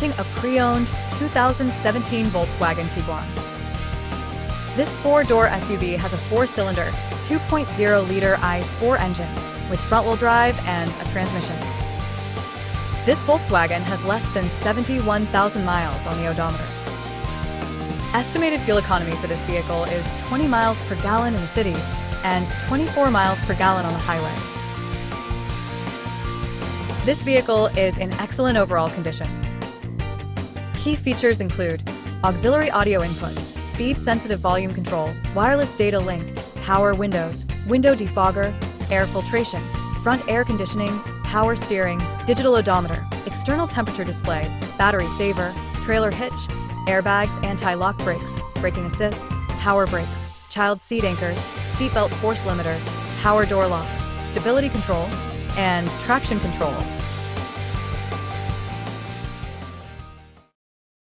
presenting a pre-owned 2017 Volkswagen Tiguan. This four-door SUV has a four-cylinder, 2.0-liter i4 engine with front-wheel drive and a transmission. This Volkswagen has less than 71,000 miles on the odometer. Estimated fuel economy for this vehicle is 20 miles per gallon in the city and 24 miles per gallon on the highway. This vehicle is in excellent overall condition. Key features include auxiliary audio input, speed-sensitive volume control, wireless data link, power windows, window defogger, air filtration, front air conditioning, power steering, digital odometer, external temperature display, battery saver, trailer hitch, airbags, anti-lock brakes, braking assist, power brakes, child seat anchors, seatbelt force limiters, power door locks, stability control, and traction control.